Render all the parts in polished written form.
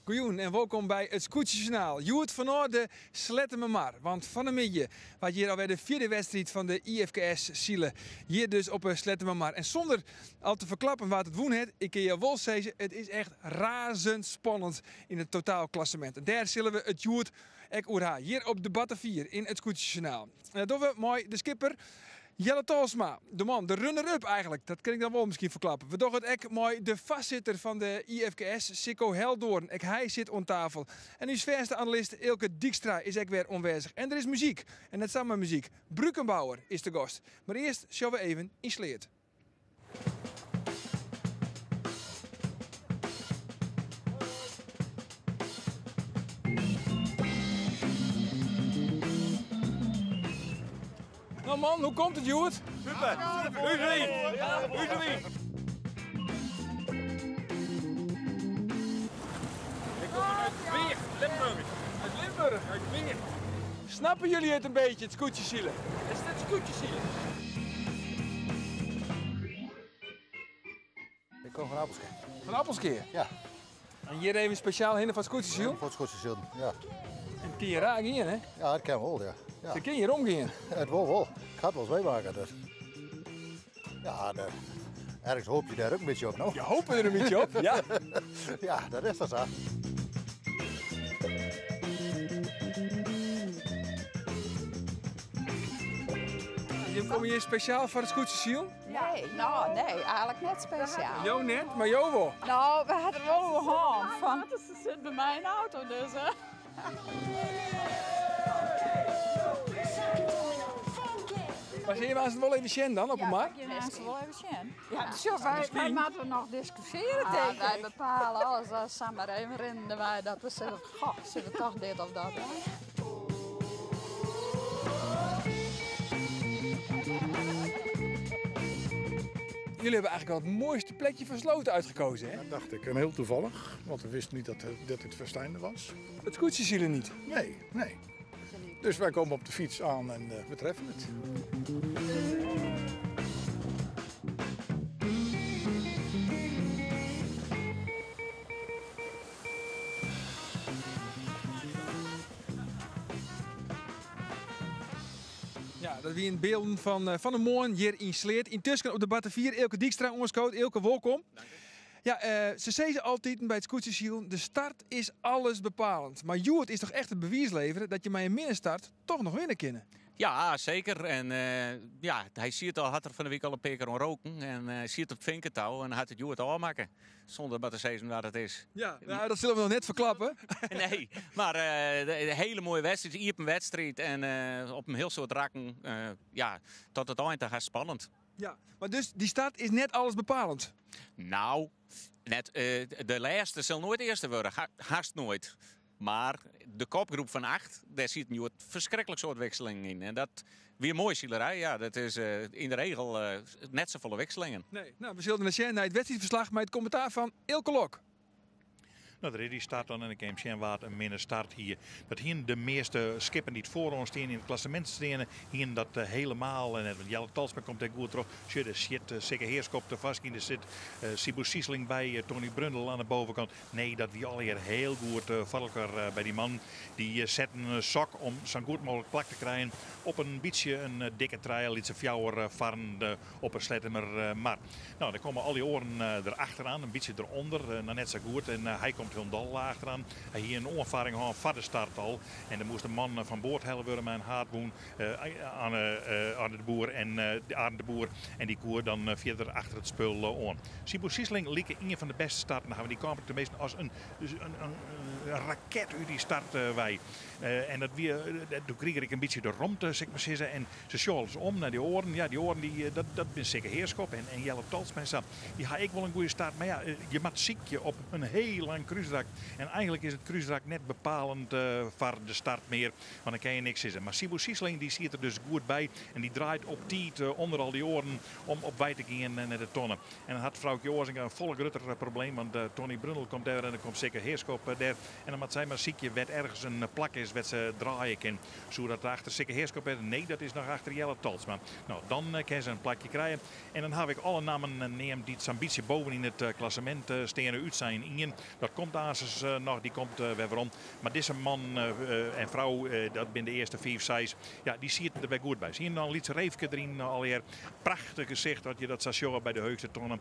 Goeien en welkom bij het Scootjesjournaal. Joert van Oorde, sletten me maar. Want van de middag was hier alweer de vierde wedstrijd van de IFKS Zielen. Hier dus op sletten me maar. En zonder al te verklappen wat het woen heeft, ik kan je wel zeggen, het is echt razendspannend in het totaalklassement. En daar zullen we het Joert ek oerha. Hier op debatte 4 in het Scootjesjournaal. En dat doen we mooi de skipper. Jelle Talsma, de man, de runner-up eigenlijk. Dat kan ik dan wel misschien verklappen. We doen het ook mooi de vastzitter van de IFKS, Sikko Heldoorn. Hij zit aan tafel. En uw verste analist Ilke Dijkstra is ook weer aanwezig. En er is muziek. En net samen muziek. Brukenbouwer is de gast. Maar eerst zullen we even in Sleert. Nou man, hoe komt het, Joert? Super! U erin! U erin! Ik kom uit Weer, Limburg. Uit Limburg. Uit Weer. Snappen jullie het een beetje, het scootjeszielen? Is dit scootjeszielen? Ik kom van Appelskeer. Van Appelskeer? Ja. En hier even speciaal heen van het scootjesziel? Voor het Schotse ja. En kun je raar gaan, hè? Ja, dat kan wel, ja. Ja. Dan kun je hier omgaan. Het wel. Ik had wel eens meemaken. Dus. Ja, ergens hoop je daar ook een beetje op, nou. Je hoopt er een beetje op, ja. Ja, dat is dat zo. Je komt hier speciaal voor het scootjesziel? Nee, eigenlijk net speciaal. Jo net, maar jo wel. Nou, we hadden wel een hand van. Ze zit bij mij in de auto dus. Hè. Maar zie je maar het wel even zien dan op een markt? Ja, dat is wel even zien. Ja, dus wij moeten nog discussiëren tegen. Wij bepalen alles. Dat samen even rennen wij dat we zeggen, goh, zullen we toch dit of dat. Hè? Jullie hebben eigenlijk al het mooiste plekje van Sloten uitgekozen, hè? Dat dacht ik. En heel toevallig, want we wisten niet dat het Versteinde was. Het scootjeszielen niet. Nee. Dus wij komen op de fiets aan en we treffen het. Ja, dat wie in beelden van de morgen hier in Sleert. Intussen op de Batte 4, Ilke Dijkstra, onderscout. Ilke, welkom. Ja, ze zeggen altijd bij het scootjesziel, de start is alles bepalend. Maar Joert is toch echt het bewijs leveren dat je met een middenstart toch nog winnen kan. Ja, zeker. En hij ziet al, had er van de week al een paar keer aan roken. En ziet op het vinkertouw en had het Joert al maken. Zonder maar te zeggen wat het is. Ja, nou, dat zullen we nog net verklappen. Nee, maar een hele mooie wedstrijd. Hier op een wedstrijd. En op een heel soort raken. Tot het eind gaat spannend. Ja, maar dus die start is net alles bepalend. Nou, de laatste zal nooit eerste worden. Haast nooit. Maar de kopgroep van 8, daar zit nu het verschrikkelijk soort wisselingen in. En dat weer mooi zielerij. Ja, dat is in de regel net zo volle wisselingen. Nee, nou, we zullen naar het wedstrijdverslag met het commentaar van Ilke Lok. Nou, de die start dan en ik heb zien wat een minder start hier. Dat hier de meeste skippen die het voor ons staan in het klassement staan, hier dat helemaal. En Jelle Talsma komt er goed terug. Er zit zeker Heerskop te vast in. Er zit Sibu Siesling bij, Tony Brundel aan de bovenkant. Nee, dat wie al hier heel goed voor elkaar bij die man. Die zet een sok om zo goed mogelijk plak te krijgen op een beetje een dikke trail. Iets fjouwer varen op een slettemer maar. Nou, dan komen al die oren erachteraan, een beetje eronder. Nou, net zo goed. En hij komt heel dal achteraan. Hij hier een onervaring had van de start al. En dan moest de man van boord helpen worden met een haardboen aan de boer en die koer dan verder achter het spul aan. Sibu Siesling liep een van de beste starten. Nou, die kwam de meeste als een raket uit die start wij. En dat toen kreeg ik een beetje de romte, zeg maar zeggen. En ze sjolden om naar die oren. Ja, die oren, dat ben zeker Heerskop. En Jelle Talsma, die had ik wel een goede start. Maar ja, je maakt ziekje op een heel lang kruisrak. En eigenlijk is het kruisrak net bepalend voor de start meer. Want dan kan je niks zeggen. Maar Sibu Siesling, die zit er dus goed bij. En die draait op tijd onder al die oren om op wij te gaan naar de tonnen. En dan had vrouwtje Oorzinga een vol grutter probleem. Want Tony Brundel komt daar en dan komt zeker Heerskop daar. En dan moet zij maar ziekje wat ergens een plak is wat ze draaien kan. Zodat achter Sikke Heerskop is. Nee, dat is nog achter Jelle Talsma. Nou, dan kan ze een plakje krijgen. En dan heb ik alle namen neem die het ambitie boven in het klassement stenen uit zijn in. Dat komt Azes nog, die komt weer rond. Maar deze man en vrouw, dat ben de eerste 5, 6. Ja, die ziet er weer goed bij. Zie je dan Lietse Reefke erin alweer. Prachtig gezicht dat je dat station bij de heugste tonnen.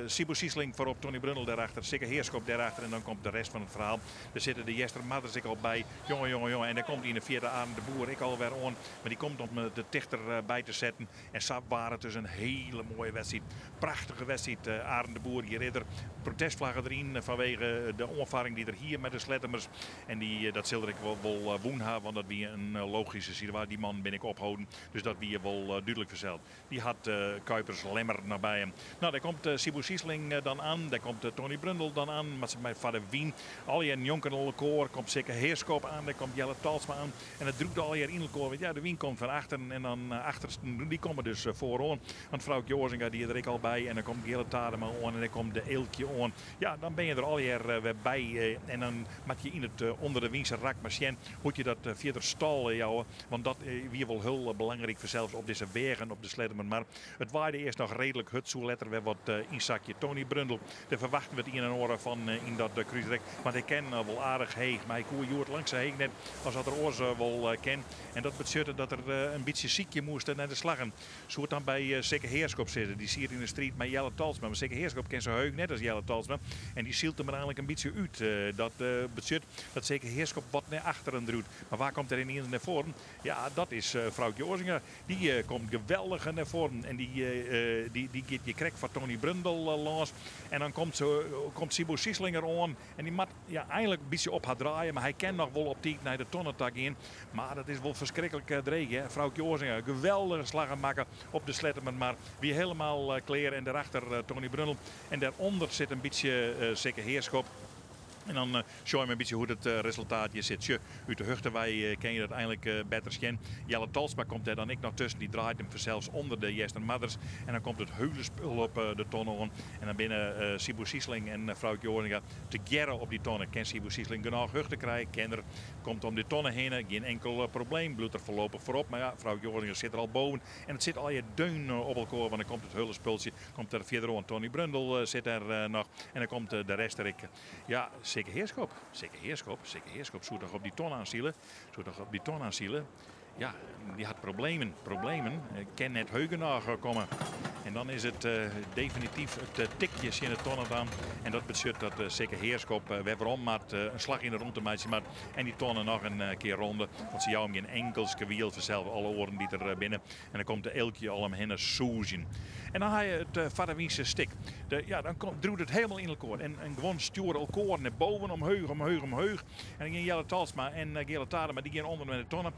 Sibo Siesling voorop, Tony Brundel daarachter, Sikke Heerskop daarachter en dan komt de rest van het verhaal. Er zitten de Jester Madders ik al bij. Jongen. En dan komt hij in de vierde aan de Boer ik alweer on. Maar die komt om de dichter bij te zetten. En Sap waren het dus een hele mooie wedstrijd. Prachtige wedstrijd. Arend de Boer hier ridder. Protestvlaggen erin vanwege de onvaring die er hier met de Slettemers. En dat zulde ik wel woen hebben, want dat wie een logische situatie. Die man ben ik ophouden. Dus dat wie je wel duidelijk verzeld. Die had Kuipers Lemmer nabij hem. Nou, daar komt Sibo Siesling dan aan. Daar komt Tony Brundel dan aan. Met zijn vader Wien. Alweer een jonker koor. Komt Sikke Heerskop aan. Daar komt Jelle Talsma aan. En het droegt alweer in koor. Want ja, de Wien komt van achteren. En dan achtersten, die komen dus vooraan. Want vrouwtje Oorzinga die er ik al bij. En dan komt Gele Tadema aan. En dan komt de Eeltje aan. Ja, dan ben je er alweer weer bij. En dan maak je in het onder de Wiense rak machine. Moet je dat verder stal jouwen. Want dat weer wel heel belangrijk voor zelfs op deze wegen op de Sledderman. Maar het waaide eerst nog redelijk hut. Zo letter weer wat inzakje. Tony Brundel. Daar verwachten we het in en oren van in dat cruiserek. Want hij ken wel aardig heeg. Maar hij koe joert langs heeg net als dat er oors wel ken. En dat betekent dat er een beetje ziekje moest naar de slagen. Zo het dan bij Sikke Heerskop zitten. Die ziet in de street met Jelle Talsma. Maar Sikke Heerskop kent zijn heug net als Jelle Talsma. En die zielt hem er eigenlijk een beetje uit. Dat betekent dat Sikke Heerskop wat naar achteren doet. Maar waar komt er in naar voren? Ja, dat is vrouwtje Oorzinga. Die komt geweldig naar voren. En die geeft je krek van Tony Brundel los. En dan komt Sibo Sieslinger aan. En die moet eigenlijk een beetje op haar draaien. Maar hij kan nog wel op die naar de tonnentak in. Maar dat is wel verschrikkelijk dreig. Vrouwtje Oorzinga, geweldige slagen maken op de Sletterman. Maar wie helemaal kleer. En daarachter Tony Brundel. En daaronder zit een beetje Sikke Heerskop. En dan show je een beetje hoe het resultaat hier zit. Uit de Huchtenwij ken je dat eigenlijk beter zien. Jelle Talsma komt er dan ik nog tussen. Die draait hem zelfs onder de Jester Madders. En dan komt het heulenspul op de tonnen on. En dan binnen Sibo Siesling en vrouwtje Oorzinga te gerren op die tonnen. Ken Sibo Siesling genoeg Huchten krijgen. Kenner komt om die tonnen heen. Geen enkel probleem. Bloed er voorlopig voorop. Maar ja, vrouwtje Oorzinga zit er al boven. En het zit al je deun op elkaar. Want dan komt het heulenspultje. Komt er verder aan. Tony Brundel zit er nog. En dan komt de rest er. Ja, Sikke Heerskop. Zou toch op die ton aanzielen. Ja, die had problemen. Kan net heugen komen. En dan is het definitief het tikjes in het tonnen aan. En dat betekent dat Sikke Heerskop weer waarom maat een slag in de ronde meisje maat. En die tonnen nog een keer ronde. Want ze jou hem geen enkel gewiel vanzelf. Alle oren die er binnen. En dan komt de eeltje al omheen soezen. En dan ga je het Vaderwiense stik. Dan droeit het helemaal in elkaar. En gewoon sturen elkaar naar boven, omheug. En dan ging Jelle Talsma en Gele Tadema, die gaan onder met de tonnen.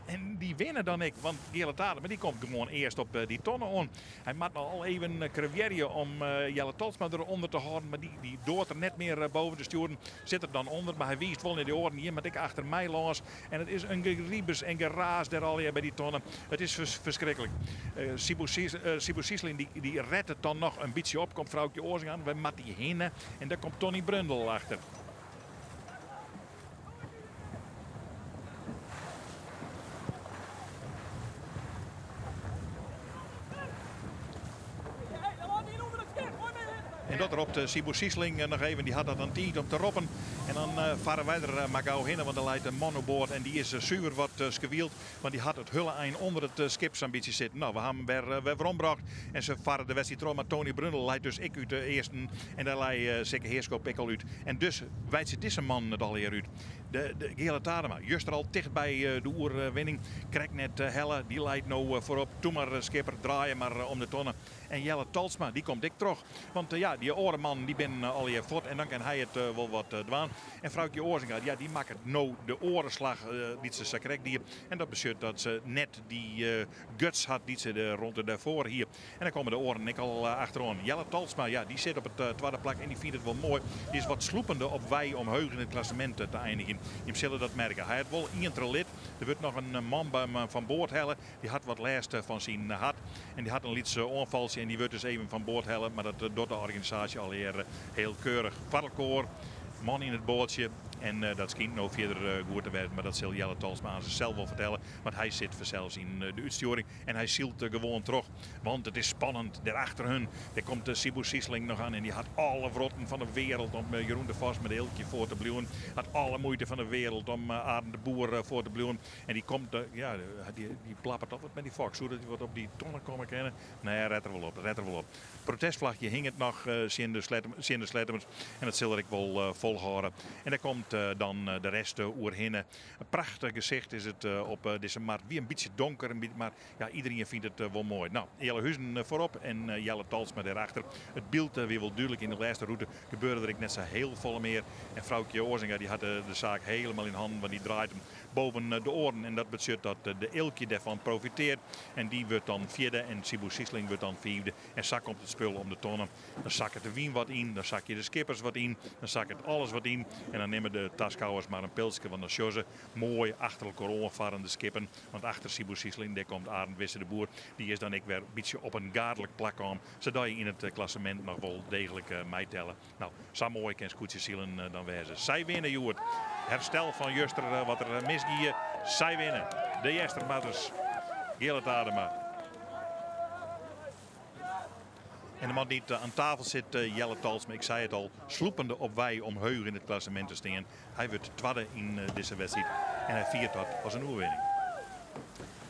En die winnen dan ik. Want Gele Tadema, die komt gewoon eerst op die tonnen aan. Hij maakt al even crevieren om Jelle Talsma eronder te houden. Maar die doort er net meer boven te sturen. Zit er dan onder. Maar hij wiest wel naar de oren. Hier met ik achter mij los. En het is een geriebes en geraas daar al bij die tonnen. Het is verschrikkelijk. Sibo Siesling die redt het dan nog een beetje op. Komt vrouwtje Oorzinga aan. We mat die heen. En daar komt Tony Brundel achter. En dat erop de Sibo Siesling nog even. Die had dat aan tijd om te roppen. En dan varen wij er maar gauw heen. Want er leidt een monoboord. En die is zuur wat gewield. Want die had het hulleind onder het skipsambitie zitten. Nou, we hebben hem weer rondgebracht. En ze varen de wedstrijd erop. Maar Tony Brundel leidt dus ik uit de eerste. En daar leidt Sikke Heerskop ik al uit. En dus wijdt ze deze man het al hier uit. De Gele Tadema, juist er al dicht bij de oerwinning. Krijgt net Helle, die leidt nou voorop. Toen maar skipper, draaien maar om de tonnen. En Jelle Talsma, die komt dik terug. Want die orenman, die ben al hier voort. En dan kan hij het wel wat dwaan. En vrouwtje Oorzinga, die maakt nou de orenslag die ze krijgt hier. En dat betekent dat ze net die guts had die ze rond daarvoor hier. En dan komen de oren ik al achteraan. Jelle Talsma, die zit op het tweede plak en die vindt het wel mooi. Die is wat sloepende op wij om heug in het klassement te eindigen. Je zullen dat merken. Hij had wel ieder lid. Er wordt nog een man bij hem van boord hellen. Die had wat last van zijn hart. En die had een lietse aanvalsje en die wordt dus even van boord hellen. Maar dat doet de organisatie alweer heel keurig. Varkelkoor, man in het bootje. En dat schijnt nou verder goed te werden, maar dat zal Jelle Talsma aan zichzelf wel vertellen. Want hij zit vanzelfs in de uitsturing en hij zielt gewoon terug. Want het is spannend, daarachter hun. Daar komt Sibu Sisling nog aan en die had alle vrotten van de wereld om Jeroen de Vos met Eeltje voor te blijven. Had alle moeite van de wereld om Arend de Boer voor te blijven. En die komt, die plappert altijd met die Fox, zodat hij wat op die tonnen komen kennen. Nee, red er wel op. Protestvlagje hing het nog zien de Slettemers en dat zal ik wel volhouden. En daar komt dan de rest oerheen. Een prachtig gezicht is het op deze markt. Weer een beetje donker, maar ja, iedereen vindt het wel mooi. Nou, Jelle Huizen voorop en Jelle Talsma daarachter. Het beeld weer wel duidelijk in de laatste route gebeurde er net zo heel vol meer. En vrouwtje Oorzinga die had de zaak helemaal in handen, want die draait hem boven de oren. En dat betekent dat de Eeltje daarvan profiteert. En die wordt dan vierde en Sibu Sisling wordt dan vijfde. En zak komt het spul om de tonnen. Dan zak het de wien wat in, dan zak je de skippers wat in, dan zak het alles wat in. En dan nemen de taskouwers maar een pilsje van de sjoze. Mooi achter elkaar omvarende skippen. Want achter Sibu Sisling daar komt Arend Wisse de Boer. Die is dan ik weer een beetje op een gaardelijk plak om. Zodat je in het klassement nog wel degelijk meetellen. Nou, zo mooi kan Scootje Zielen dan wezen. Zij winnen, Joert. Herstel van Juster wat er misgieën. Zij winnen. De Jestermatters. Gillet Adema. En de man die aan tafel zit, Jelle Talsma, ik zei het al, sloepende op wij om heugen in het klassement te staan. Hij wordt tweede in deze wedstrijd en hij viert dat als een oerwinning.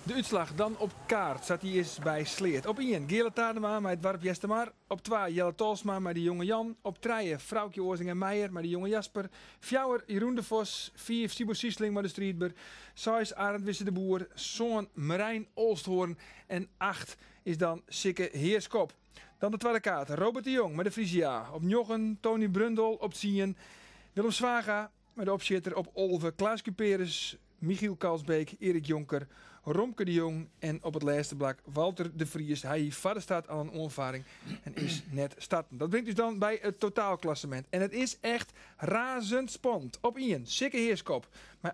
De uitslag dan op kaart zat hij eens bij Sleert. Op 1 Gele Tadema met Warp Jestermar. Op 2 Jelle Talsma met de jonge Jan. Op 3 Vrouwtje Oorzinga Meijer met de jonge Jasper. 4 Jeroen de Vos. 5 Sibu Sisling met de Strietber. 6 Arend Wisse de Boer. Zoon Marijn Olsthoorn. En 8 is dan Sikke Heerskop. Dan de tweede kaart. Robert de Jong met de Frisia. Op 9 Tony Brundel. Op 10 Willem Zwaga met de opzitter. Op 11 Klaas Cuperus. Michiel Kalsbeek. Erik Jonker. Romke de Jong en op het laatste blok Walter de Vries. Hij verder staat aan een onervaring en is net starten. Dat brengt dus dan bij het totaalklassement. En het is echt razendspannend. Op 1 Sikke Heerskop met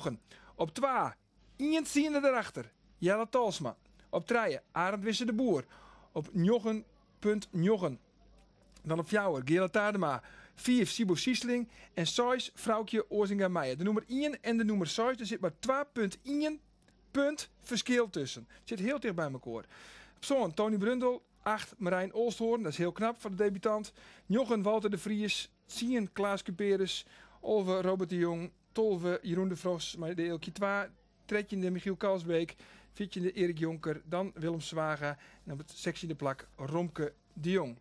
8,9. Op 2 Ian Siende erachter. Jelle Talsma. Op 3 Arend Wisse de Boer. Op 9,9. Dan op 4 Gele Tadema. 4 Sibu Sisling en 6 Vrouwtje Oorzinga Meijer. De nummer 1 en de nummer 6. Er zit maar 2,1 punt verschil tussen. Het zit heel dicht bij elkaar. Op zo'n Tony Brundel, 8 Marijn Olsthoorn, dat is heel knap voor de debutant. 9 Walter de Vries, 10 Klaas Cuperus, 11 Robert de Jong, 12 Jeroen de Vos, maar de Eeltje 2, 13 Michiel Kalsbeek, 14 Erik Jonker, dan Willem Zwaga en op het 16e plak Romke de Jong.